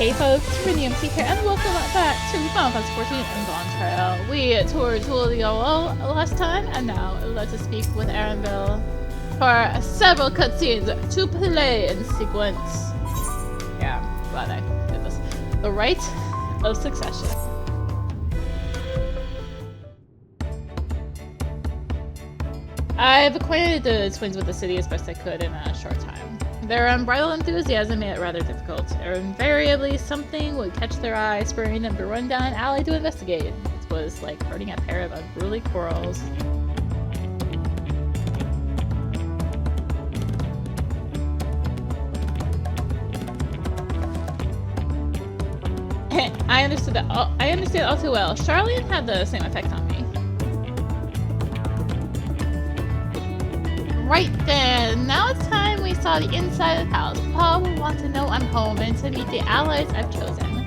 Hey folks, Rinium here, and welcome back to Final Fantasy 14 and Dawntrail. We toured Tuliyollal last time, and now let us speak with Aranville for several cutscenes to play in sequence. Yeah, I'm glad I did this. The Rite of Succession. I've acquainted the twins with the city as best I could in a short time. Their unbridled enthusiasm made it rather difficult. Invariably, something would catch their eye, spurring them to run down an alley to investigate. It was like herding a pair of unruly squirrels. I understood all too well. Charlene had the same effect on me. Right then, now it's time we saw the inside of the house. Paul will want to know I'm home and to meet the allies I've chosen.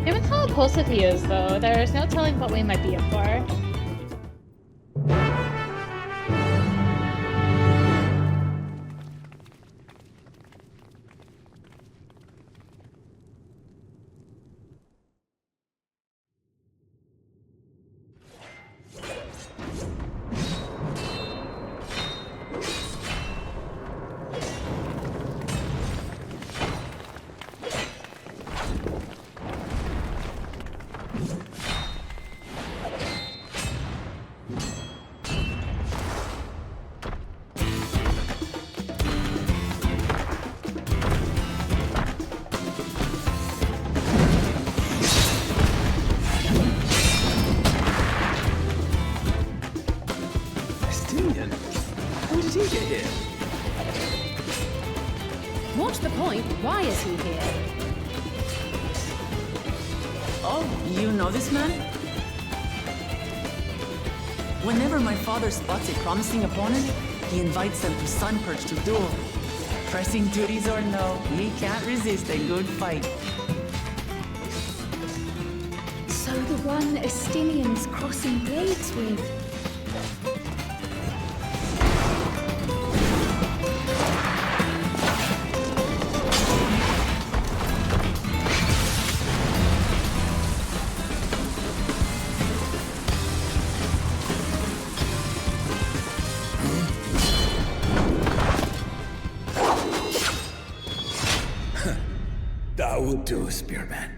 Given how impulsive he is, though, there's no telling what we might be in for. What's the point? Why is he here? Oh, you know this man? Whenever my father spots a promising opponent, he invites them to Sunperch to duel. Pressing duties or no, he can't resist a good fight. So the one ESTINIEN's crossing blades with. That will do, Spearman.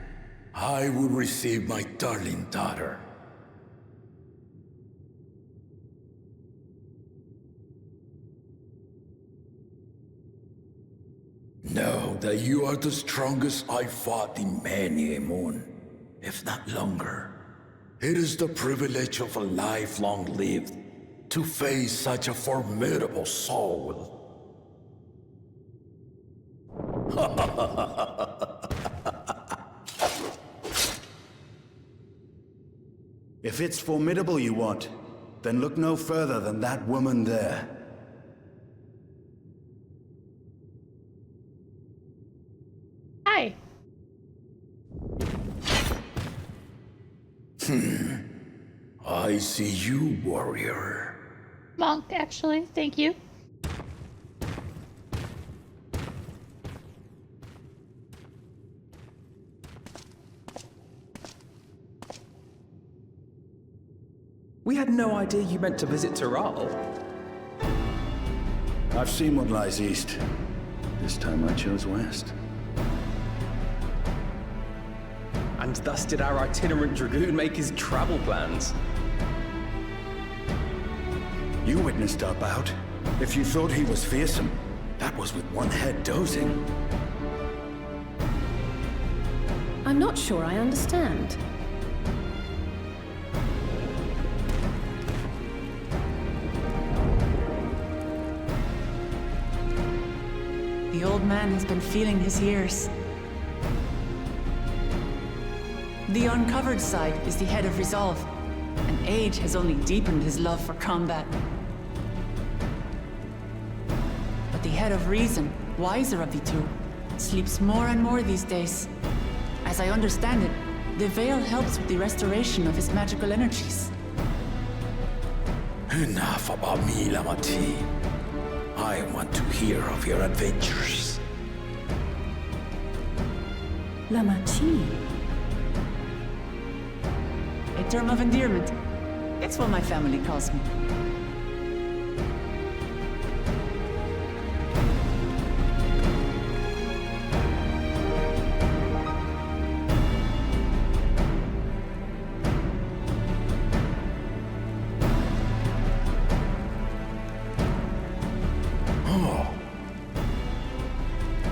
I will receive my darling daughter. Know that you are the strongest I fought in many a moon, if not longer. It is the privilege of a life long lived to face such a formidable soul. If it's formidable you want, then look no further than that woman there. Hi. I see you, warrior. Monk, actually. Thank you. We had no idea you meant to visit Zoraal. I've seen what lies east. This time I chose west. And thus did our itinerant dragoon make his travel plans. You witnessed our bout. If you thought he was fearsome, that was with one head dozing. I'm not sure I understand. The old man has been feeling his years. The uncovered side is the head of resolve, and age has only deepened his love for combat. But the head of reason, wiser of the two, sleeps more and more these days. As I understand it, the veil helps with the restoration of his magical energies. Enough about me, Lamati. I want to hear of your adventures. Lamachi. A term of endearment. It's what my family calls me.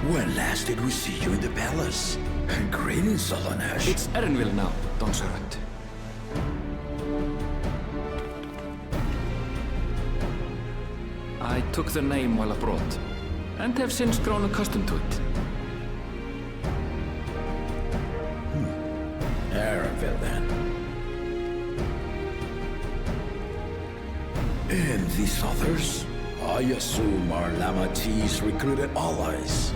When last did we see you in the palace? Greetings, Salonesh. It's Erenville now, Dawnservant. I took the name while abroad, and have since grown accustomed to it. Erenville, then. And these others? I assume are Lamati's recruited allies.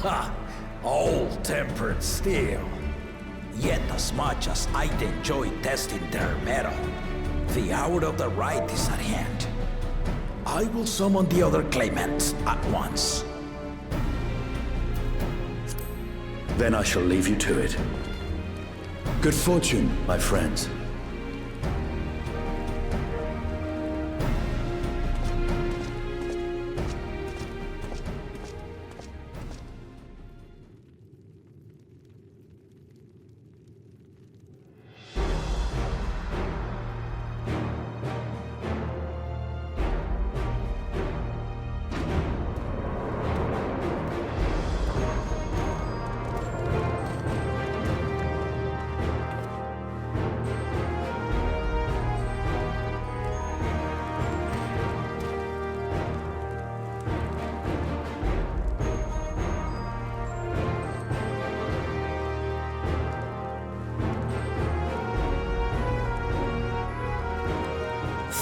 Ha! Old-tempered steel. Yet as much as I'd enjoy testing their metal, the hour of the right is at hand. I will summon the other claimants at once. Then I shall leave you to it. Good fortune, my friends.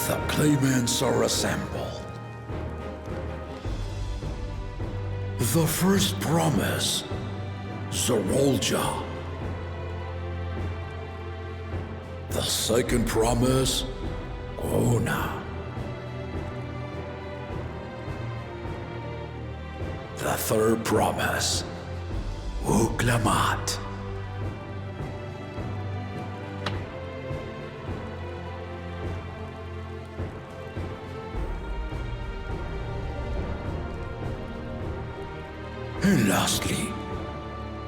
The Claimants are assembled. The first promise, Zoraal Ja. The second promise, Koana. The third promise, Wuk Lamat. And lastly,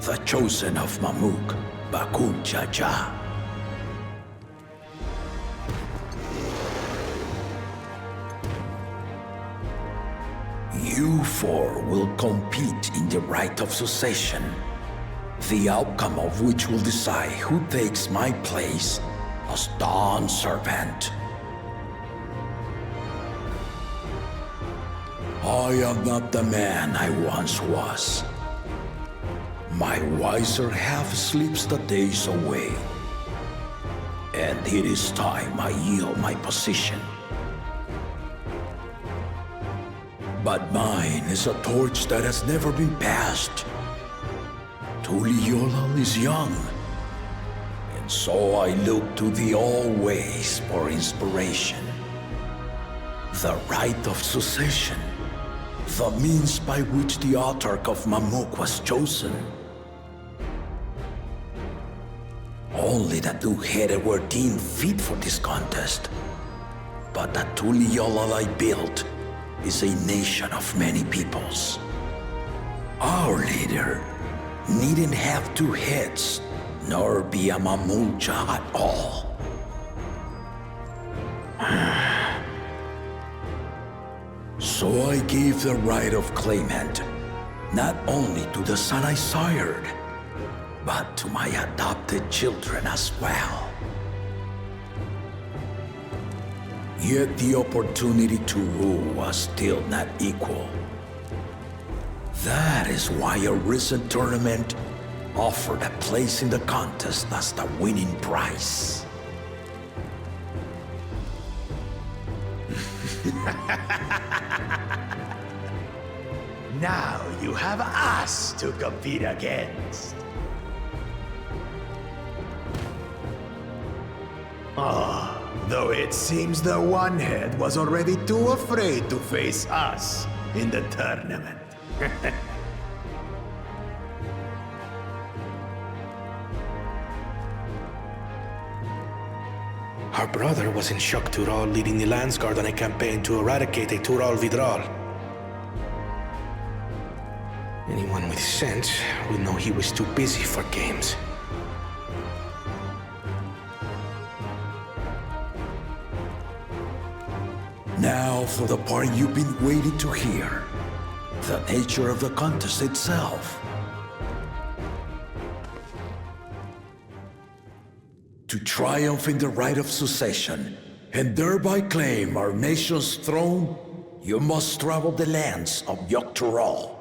the chosen of Mamuk, Bakool Ja Ja. You four will compete in the Rite of Succession, the outcome of which will decide who takes my place as Dawnservant. I am not the man I once was. My wiser half sleeps the days away. And it is time I yield my position. But mine is a torch that has never been passed. Tuliyollal is young. And so I look to the always for inspiration. The Rite of Succession. The means by which the autarch of Mamuk was chosen. Only the two-headed were deemed fit for this contest. But the Tuliyollal I built is a nation of many peoples. Our leader needn't have two heads, nor be a Mamulja at all. So I gave the right of claimant, not only to the son I sired, but to my adopted children as well. Yet the opportunity to rule was still not equal. That is why a recent tournament offered a place in the contest as the winning prize. Now you have us to compete against. Though it seems the one head was already too afraid to face us in the tournament. Our brother was in Shok Tural leading the Landsguard on a campaign to eradicate a Tural Vidral. Anyone with sense would know he was too busy for games. Now for the part you've been waiting to hear. The nature of the contest itself. To triumph in the Rite of Succession, and thereby claim our nation's throne, you must travel the lands of Tural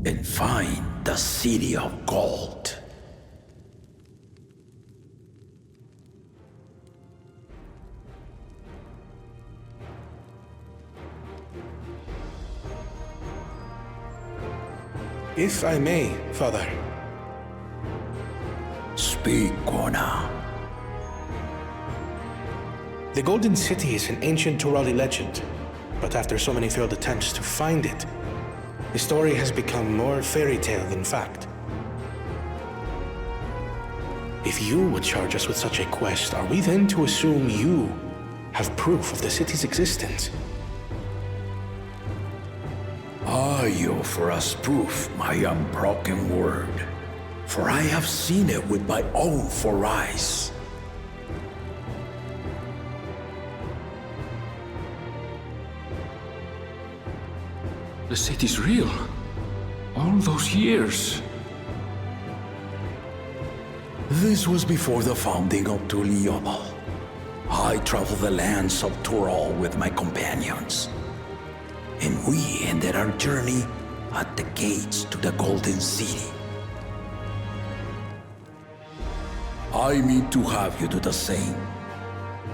and find the City of Gold. If I may, Father. Speak, Koana. The Golden City is an ancient Turali legend, but after so many failed attempts to find it, the story has become more fairy tale than fact. If you would charge us with such a quest, are we then to assume you have proof of the city's existence? Are you for us proof, my unbroken word? For I have seen it with my own 4 eyes. The city's real. All those years. This was before the founding of Tuliyollal. I traveled the lands of Tural with my companions. And we ended our journey at the gates to the Golden City. I mean to have you do the same.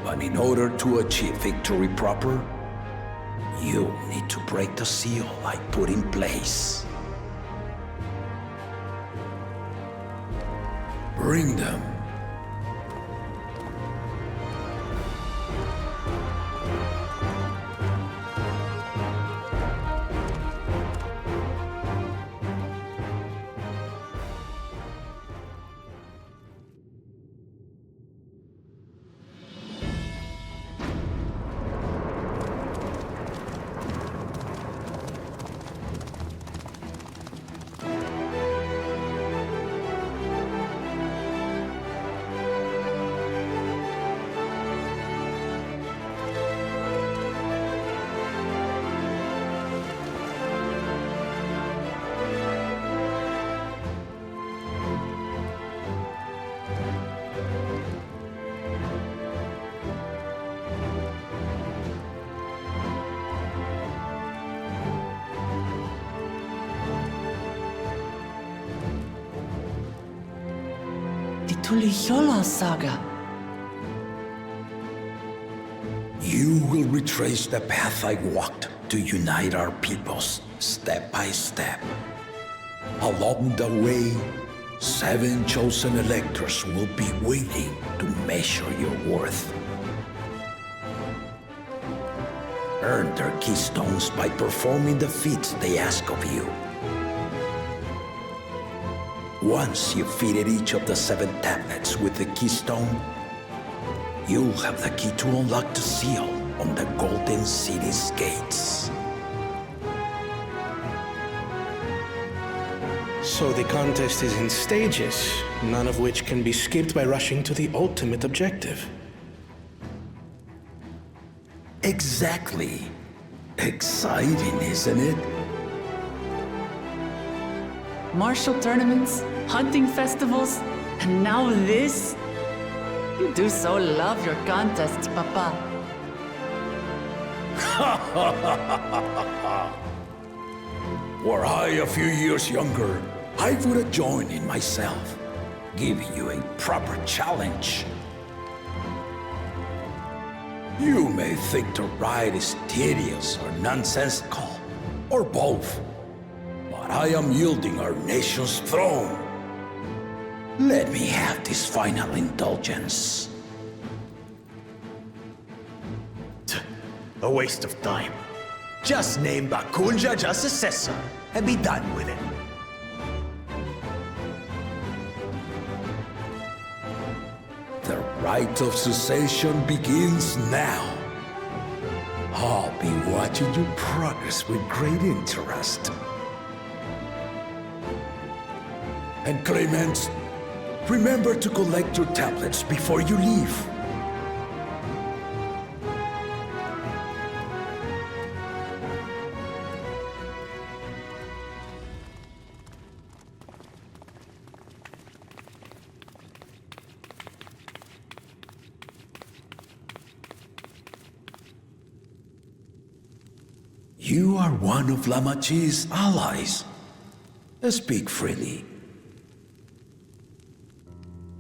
But in order to achieve victory proper, you need to break the seal I put in place. Bring them. Tuliyollal saga. You will retrace the path I walked to unite our peoples step by step. Along the way, 7 chosen electors will be waiting to measure your worth. Earn their keystones by performing the feats they ask of you. Once you've fitted each of the 7 tablets with the keystone, you'll have the key to unlock the seal on the Golden City's gates. So the contest is in stages, none of which can be skipped by rushing to the ultimate objective. Exactly. Exciting, isn't it? Martial tournaments, hunting festivals, and now this? You do so love your contests, Papa. Were I a few years younger, I would have joined in myself, giving you a proper challenge. You may think the ride is tedious or nonsensical, or both, but I am yielding our nation's throne. Let me have this final indulgence. A waste of time. Just name Bakool Ja Ja successor and be done with it. The Rite of Succession begins now. I'll be watching your progress with great interest. And Claimants, remember to collect your tablets before you leave. You are one of Lamachi's allies. Speak freely.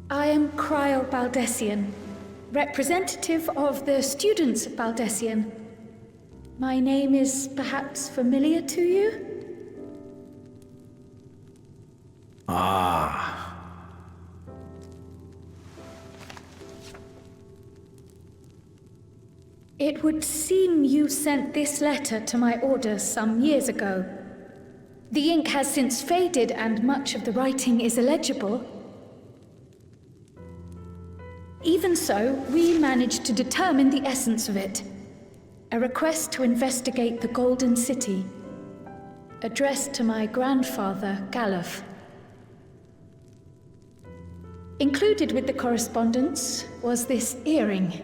I am Krile Baldessian, representative of the students of Baldessian. My name is perhaps familiar to you? Ah. It would seem you sent this letter to my order some years ago. The ink has since faded and much of the writing is illegible. Even so, we managed to determine the essence of it. A request to investigate the Golden City, addressed to my grandfather, Galuf. Included with the correspondence was this earring.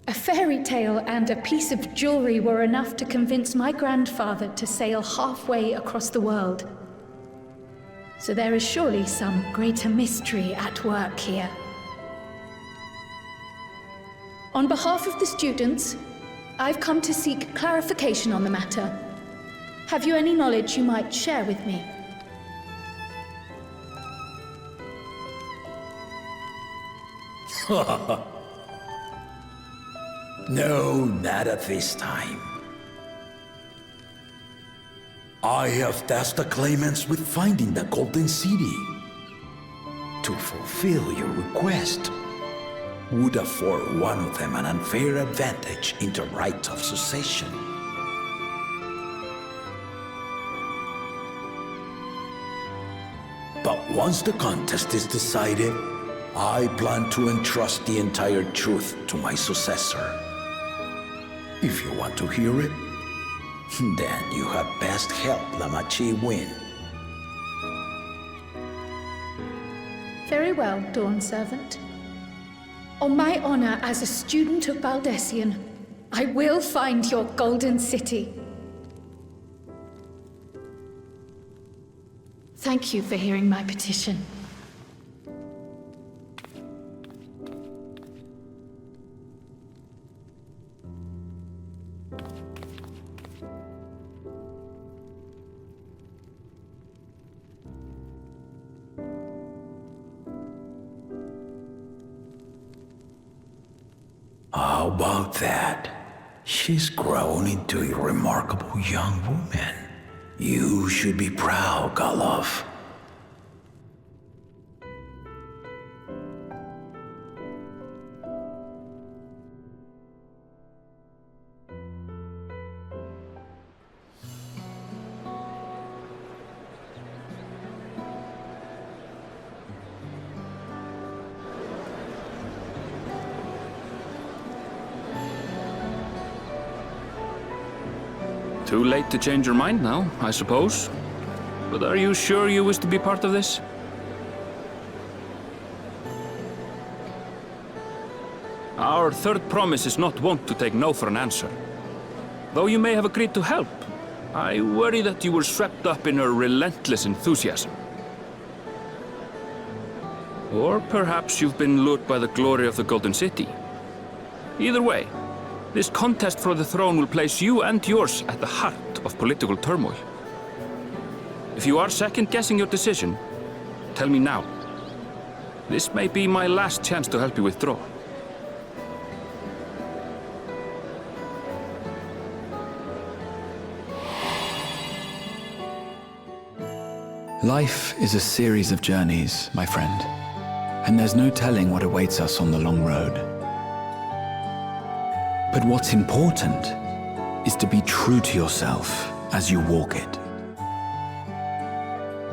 A fairy tale and a piece of jewelry were enough to convince my grandfather to sail halfway across the world. So there is surely some greater mystery at work here. On behalf of the students, I've come to seek clarification on the matter. Have you any knowledge you might share with me? No, not at this time. I have tasked the Claimants with finding the Golden City. To fulfill your request would afford one of them an unfair advantage in the Rite of Succession. But once the contest is decided, I plan to entrust the entire truth to my successor. If you want to hear it, then you had best help Lamachi win. Very well, Dawnservant. On my honor as a student of Baldessian, I will find your Golden City. Thank you for hearing my petition. How about that? She's grown into a remarkable young woman. You should be proud, Galuf. Too late to change your mind now, I suppose. But are you sure you wish to be part of this? Our third promise is not wont to take no for an answer. Though you may have agreed to help, I worry that you were swept up in her relentless enthusiasm. Or perhaps you've been lured by the glory of the Golden City. Either way, this contest for the throne will place you and yours at the heart of political turmoil. If you are second-guessing your decision, tell me now. This may be my last chance to help you withdraw. Life is a series of journeys, my friend, and there's no telling what awaits us on the long road. But what's important is to be true to yourself as you walk it.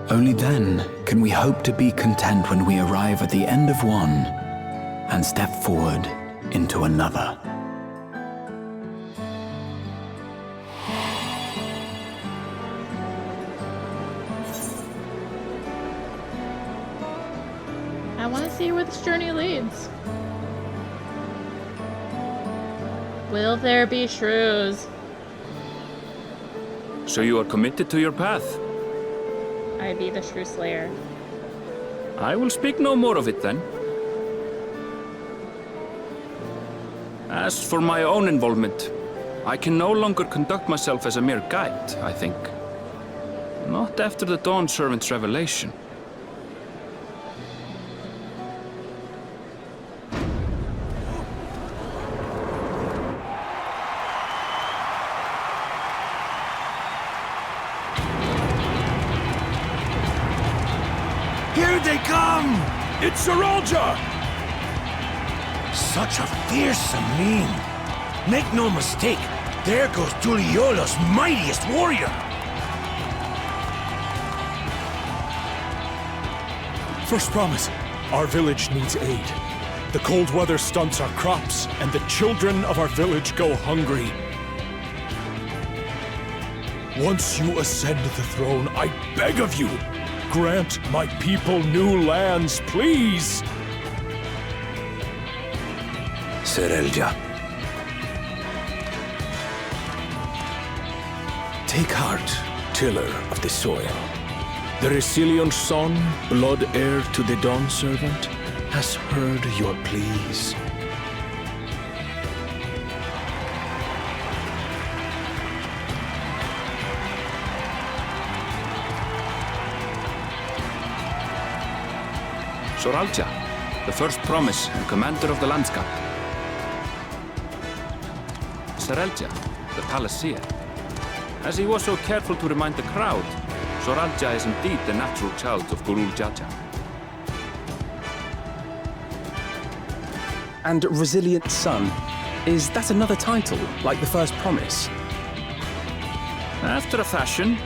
Only then can we hope to be content when we arrive at the end of one and step forward into another. I want to see where this journey leads. Will there be shrews? So you are committed to your path? I be the shrew slayer. I will speak no more of it then. As for my own involvement, I can no longer conduct myself as a mere guide, I think. Not after the Dawnservant's revelation. Here they come! It's Zoraal Ja! Such a fearsome mien. Make no mistake, there goes Tuliyollal's mightiest warrior. First promise, our village needs aid. The cold weather stunts our crops, and the children of our village go hungry. Once you ascend the throne, I beg of you, grant my people new lands, please! Zoraal Ja. Take heart, tiller of the soil. The resilient son, blood heir to the Dawnservant, has heard your pleas. Zoraal Ja, the first promise and commander of the landscape. Zoraal Ja, the palaceer. As he was so careful to remind the crowd, Zoraal Ja is indeed the natural child of Koana Ja Ja. And Resilient Son, is that another title, like the first promise? After a fashion,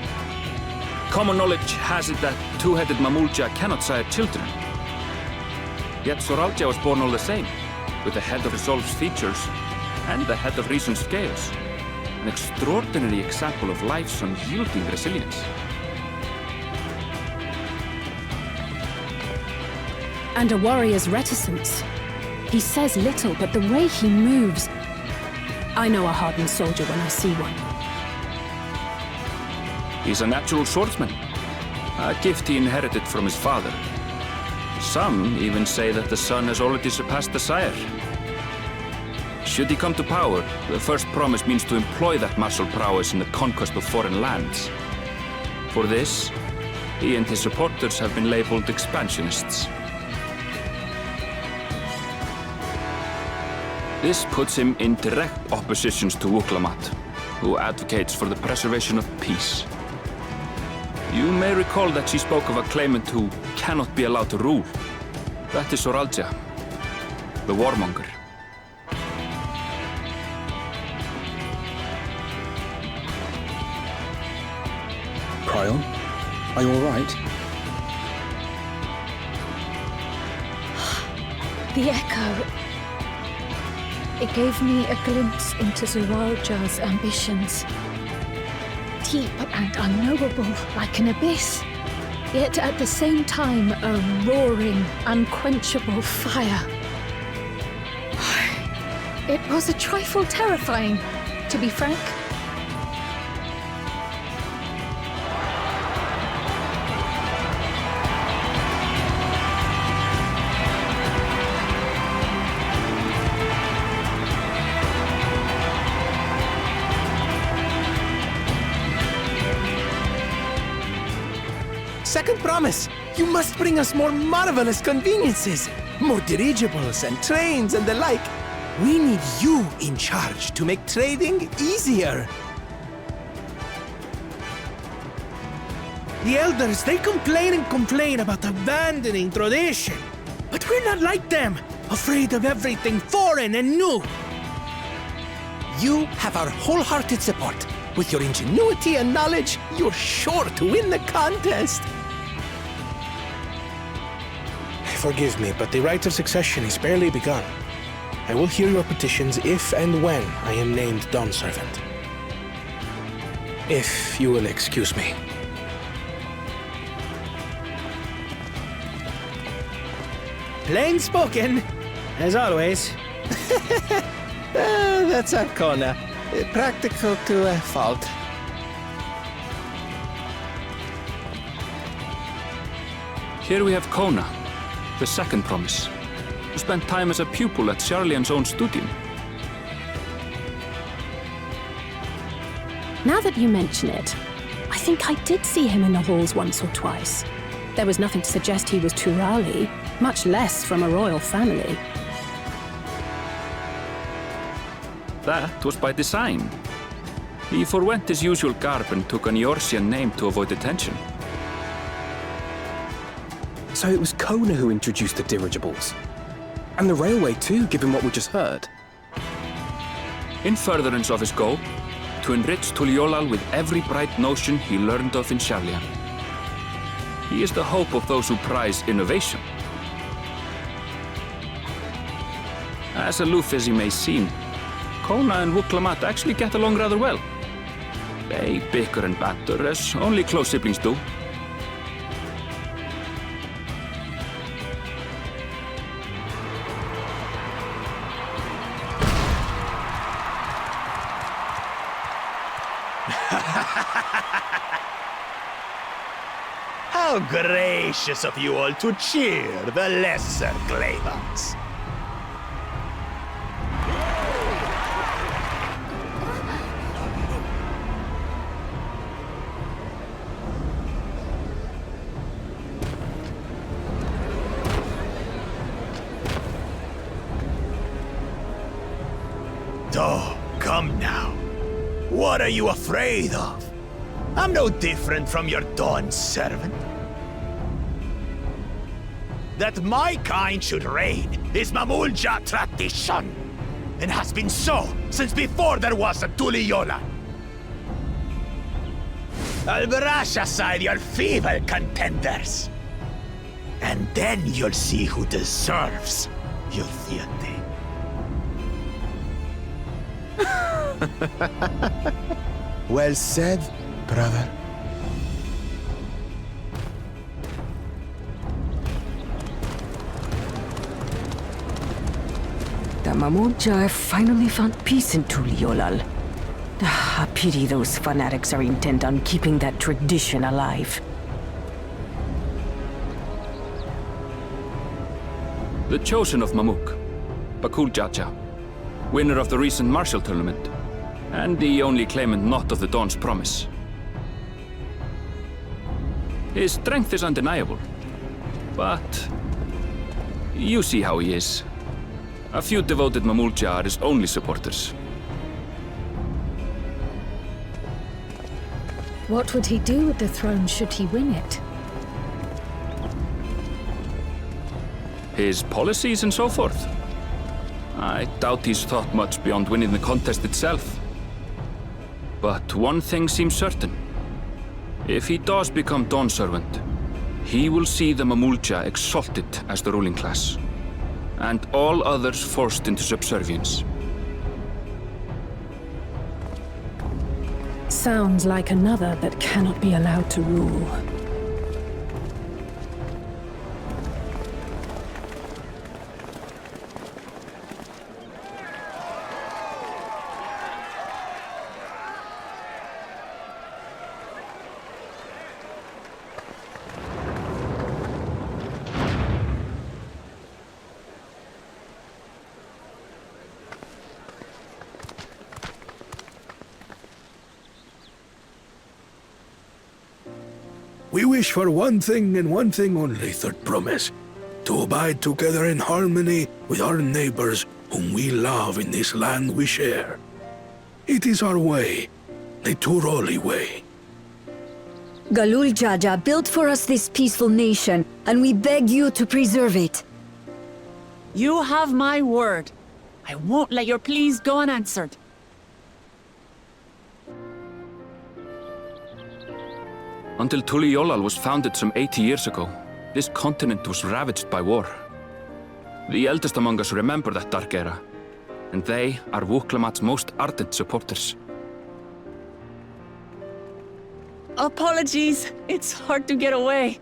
common knowledge has it that two-headed Bakool Ja cannot sire children. Yet Zoraal Ja was born all the same, with the head of Resolve's features and the head of Reason's scales. An extraordinary example of life's unyielding resilience. And a warrior's reticence. He says little, but the way he moves... I know a hardened soldier when I see one. He's a natural swordsman, a gift he inherited from his father. Some even say that the son has already surpassed the sire. Should he come to power, the first promise means to employ that martial prowess in the conquest of foreign lands. For this, he and his supporters have been labeled expansionists. This puts him in direct opposition to Wuk Lamat, who advocates for the preservation of peace. You may recall that she spoke of a claimant who cannot be allowed to rule. That is Zoraal Ja, the warmonger. Krile, are you all right? The echo. It gave me a glimpse into Zoraal Ja's ambitions. Deep and unknowable, like an abyss. Yet at the same time, a roaring, unquenchable fire. It was a trifle terrifying, to be frank. Second promise, you must bring us more marvelous conveniences. More dirigibles and trains and the like. We need you in charge to make trading easier. The elders, they complain and complain about abandoning tradition. But we're not like them, afraid of everything foreign and new. You have our wholehearted support. With your ingenuity and knowledge, you're sure to win the contest. Forgive me, but the Rite of Succession is barely begun. I will hear your petitions if and when I am named Dawnservant. If you will excuse me. Plain spoken, as always. That's our Koana. Practical to a fault. Here we have Koana, the second promise, who spent time as a pupil at Sharlayan's own studio. Now that you mention it, I think I did see him in the halls once or twice. There was nothing to suggest he was Turali, much less from a royal family. That was by design. He forwent his usual garb and took an Eorzean name to avoid attention. So it was Koana who introduced the dirigibles. And the railway too, given what we just heard. In furtherance of his goal, to enrich Tuliyollal with every bright notion he learned of in Sharlayan. He is the hope of those who prize innovation. As aloof as he may seem, Koana and Wuk Lamat actually get along rather well. They bicker and banter as only close siblings do. How gracious of you all to cheer the lesser Claimants. Oh, come now. What are you afraid of? I'm no different from your Dawnservant. That my kind should reign is Mamul Ja tradition, and has been so since before there was a Tuliyollal. I'll brush aside your feeble contenders, and then you'll see who deserves your deity. Well said, brother. The Mamul Ja finally found peace in Tuliyollal. A pity those fanatics are intent on keeping that tradition alive. The chosen of Mamuk, Bakool Ja Ja, winner of the recent martial tournament, and the only claimant not of the Dawn's promise. His strength is undeniable, but you see how he is. A few devoted Mamul Ja are his only supporters. What would he do with the throne should he win it? His policies and so forth. I doubt he's thought much beyond winning the contest itself. But one thing seems certain. If he does become Dawnservant, he will see the Mamul Ja exalted as the ruling class, and all others forced into subservience. Sounds like another that cannot be allowed to rule. We wish for one thing and one thing only, third promise. To abide together in harmony with our neighbors whom we love in this land we share. It is our way, the Turali way. Bakool Ja Ja built for us this peaceful nation, and we beg you to preserve it. You have my word. I won't let your pleas go unanswered. Until Tuliyollal was founded some 80 years ago, this continent was ravaged by war. The eldest among us remember that dark era, and they are Wuk Lamat's most ardent supporters. Apologies, it's hard to get away.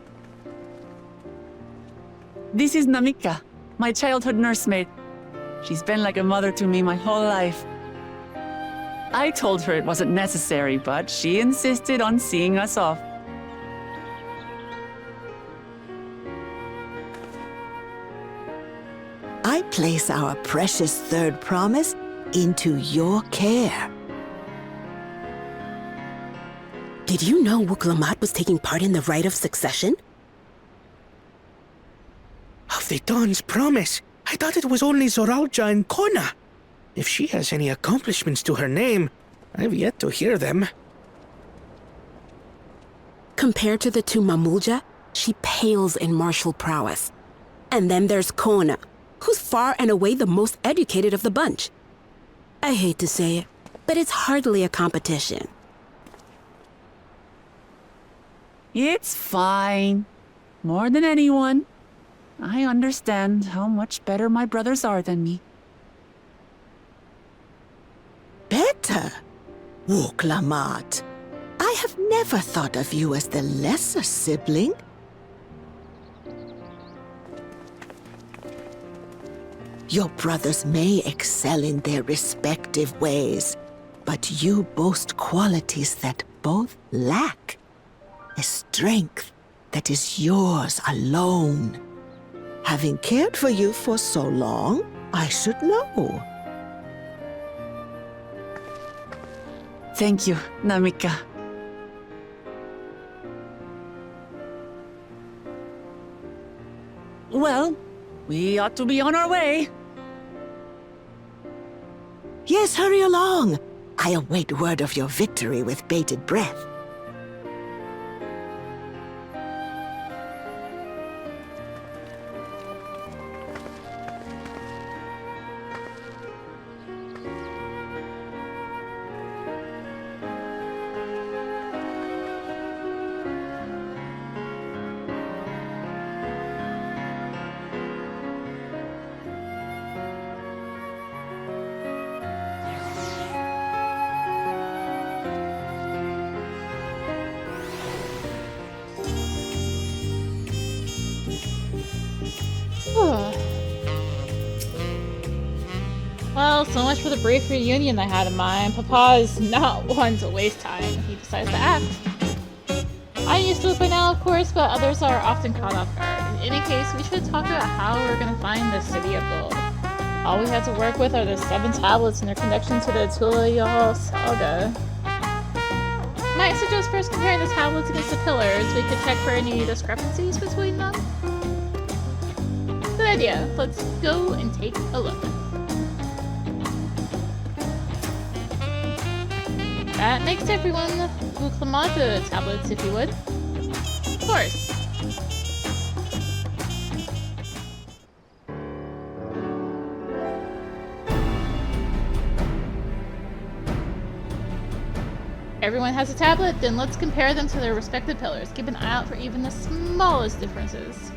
This is Namika, my childhood nursemaid. She's been like a mother to me my whole life. I told her it wasn't necessary, but she insisted on seeing us off. I place our precious third promise into your care. Did you know Wuk Lamat was taking part in the Rite of Succession? Of the Dawn's promise? I thought it was only Zoraal Ja and Koana. If she has any accomplishments to her name, I've yet to hear them. Compared to the two Mamulja, she pales in martial prowess. And then there's Koana, who's far and away the most educated of the bunch. I hate to say it, but it's hardly a competition. It's fine. More than anyone, I understand how much better my brothers are than me. Better? Wuk Lamat, I have never thought of you as the lesser sibling. Your brothers may excel in their respective ways, but you boast qualities that both lack. A strength that is yours alone. Having cared for you for so long, I should know. Thank you, Namika. Well, we ought to be on our way. Yes, hurry along. I await word of your victory with bated breath. Well, so much for the brief reunion I had in mind. Papa is not one to waste time. He decides to act. I'm used to it by now, of course, but others are often caught off guard. In any case, we should talk about how we're going to find the City of Gold. All we have to work with are the 7 tablets and their connection to the Tuliyollal Saga. Might suggest first comparing the tablets against the pillars. We could check for any discrepancies between them. Good idea. Let's go and take a look. Next everyone, Wuk Lamat tablets if you would. Of course. Everyone has a tablet, then let's compare them to their respective pillars. Keep an eye out for even the smallest differences.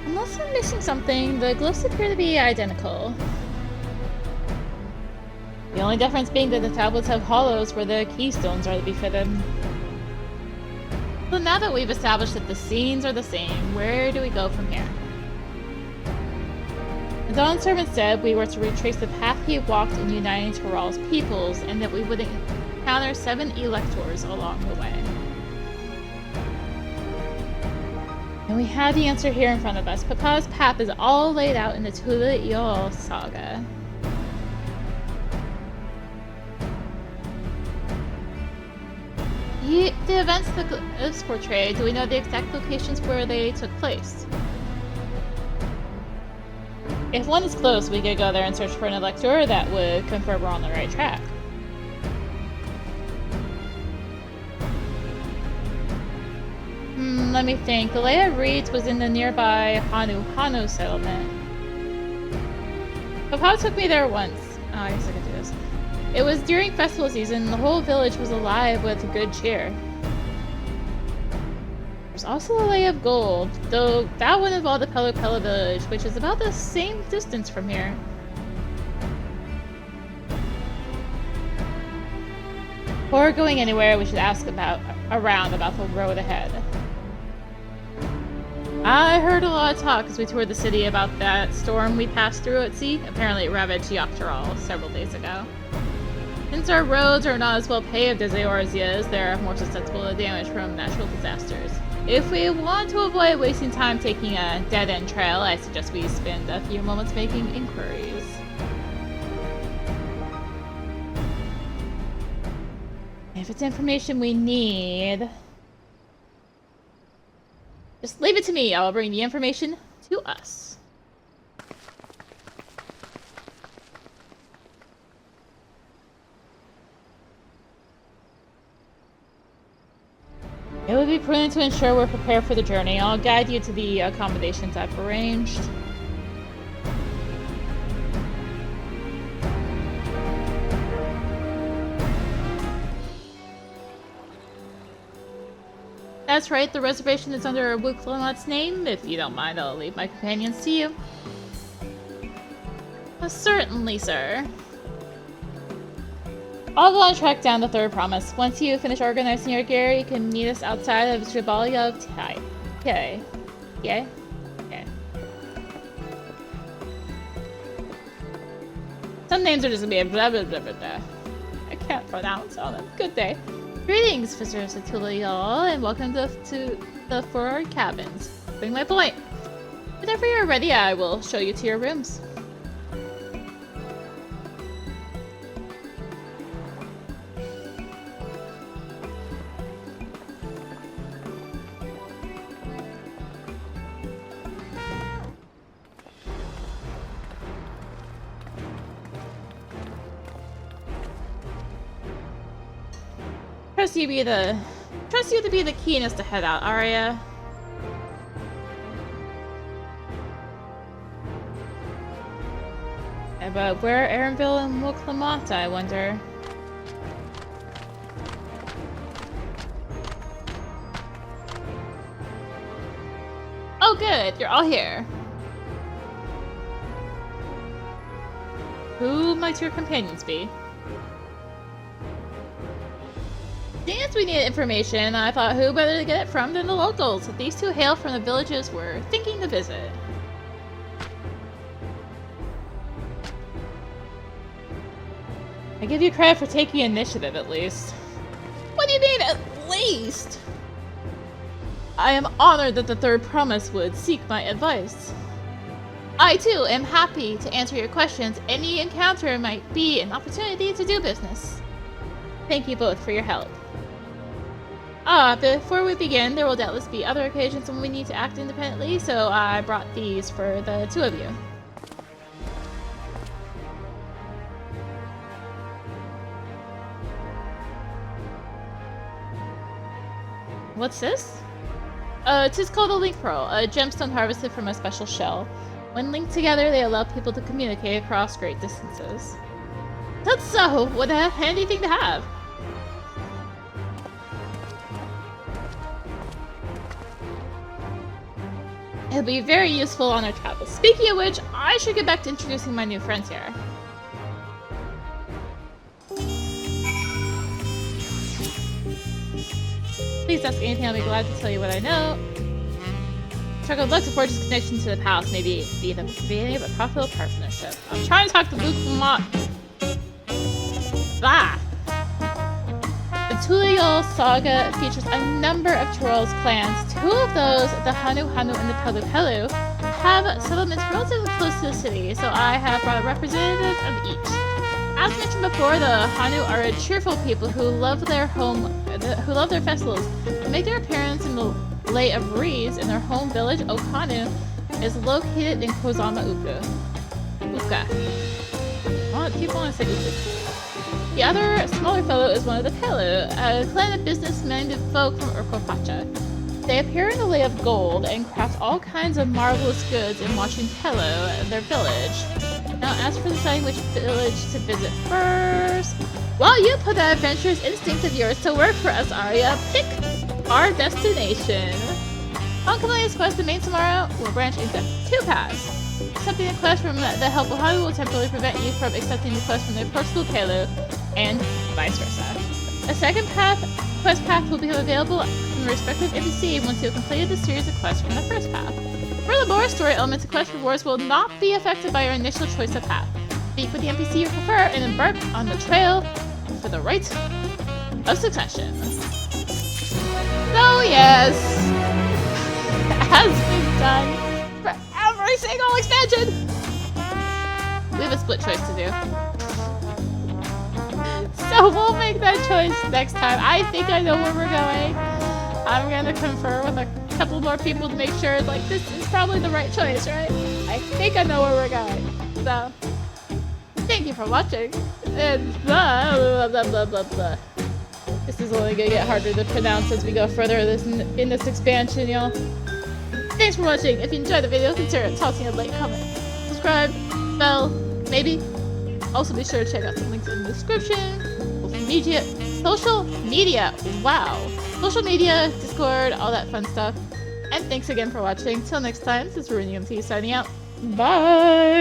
Unless I'm missing something, the glyphs appear to be identical. The only difference being that the tablets have hollows where the keystones are to be fitted. So now that we've established that the scenes are the same, where do we go from here? The Dawnservant said we were to retrace the path he walked in uniting Tural's peoples, and that we would encounter 7 electors along the way. And we have the answer here in front of us. Papa's path is all laid out in the Tuliyollal Saga. The events the glyphs portray, do we know the exact locations where they took place? If one is close, we could go there and search for an elector that would confirm we're on the right track. Let me think. The layout reads was in the nearby Hanu settlement. Papa took me there once. Oh, I guess I could do this. It was during festival season, and the whole village was alive with good cheer. There's also a lay of gold, though that would involve the Pelu village, which is about the same distance from here. Before going anywhere, we should ask around about the road ahead. I heard a lot of talk as we toured the city about that storm we passed through at sea. Apparently it ravaged Dawntrail several days ago. Since our roads are not as well paved as Eorzea's, they're more susceptible to damage from natural disasters. If we want to avoid wasting time taking a dead-end trail, I suggest we spend a few moments making inquiries. If it's information we need, just leave it to me. I'll bring the information to us. It would be prudent to ensure we're prepared for the journey. I'll guide you to the accommodations I've arranged. That's right, the reservation is under Wuk Lamat's name. If you don't mind, I'll leave my companions to you. Certainly, sir. I'll go and track down the third promise. Once you finish organizing your gear, you can meet us outside of Zoraal Ja Leaves. Okay. Yeah? Okay. Some names are just gonna be a blah blah blah blah blah. I can't pronounce all them. Good day. Greetings, visitors to Tuliyollal, and welcome to the 4 cabins. Bring my point. Whenever you're ready, I will show you to your rooms. Trust you to be the keenest to head out, Arya. But where are Erenville and Wuk Lamat, I wonder? Oh good, you're all here. Who might your companions be? Since we needed information, I thought who better to get it from than the locals. These 2 hail from the villages we're thinking to visit. I give you credit for taking initiative, at least. What do you mean, at least? I am honored that the third promise would seek my advice. I, too, am happy to answer your questions. Any encounter might be an opportunity to do business. Thank you both for your help. Before we begin, there will doubtless be other occasions when we need to act independently, so I brought these for the 2 of you. What's this? It is called a link pearl, a gemstone harvested from a special shell. When linked together, they allow people to communicate across great distances. That's so! What a handy thing to have! It'll be very useful on our travels. Speaking of which, I should get back to introducing my new friends here. Please ask anything, I'll be glad to tell you what I know. Struggle would like to forge his connection to the palace, maybe be the beginning of a profitable partnership. I'm trying to talk to Wuk Lamat. The Tuliyollal saga features a number of Zoraal clans. Two of those, the Hanu Hanu and the Pelu Pelu, have settlements relatively close to the city, so I have brought representatives of each. As mentioned before, the Hanu are a cheerful people who love their festivals and make their appearance in the Lay of Reeds in their home village. Okanu is located in Kozama'uka. I keep wanting to say Uka. The other smaller fellow is one of the Pelu, a clan of business-minded folk from Urqopacha. They appear in the Lay of Gold and craft all kinds of marvelous goods in watching Pelu, their village. Now, as for deciding which village to visit first, while you put that adventurous instinct of yours to work for us, Arya, pick our destination. On completing this quest, the main tomorrow will branch into two paths. Accepting the quest from the helpful Hanu will temporarily prevent you from accepting the quest from the approachable Pelu, and vice versa. A second quest path will become available from the respective NPC once you have completed the series of quests from the first path. Furthermore, story elements and quest rewards will not be affected by your initial choice of path. Speak with the NPC you prefer and embark on the trail for the Rite of Succession. So yes, as we've done for every single expansion, we have a split choice to do. So we'll make that choice next time. I think I know where we're going. I'm gonna confer with a couple more people to make sure, like, this is probably the right choice, right? I think I know where we're going. So, thank you for watching. And blah, blah, blah, blah, blah. This is only gonna get harder to pronounce as we go further in this expansion, y'all. Thanks for watching. If you enjoyed the video, consider tossing a like, comment, subscribe, bell, maybe. Also be sure to check out some links in the description. Social media, wow. Social media, Discord, all that fun stuff. And thanks again for watching. Till next time, this is RuneMT signing out. Bye!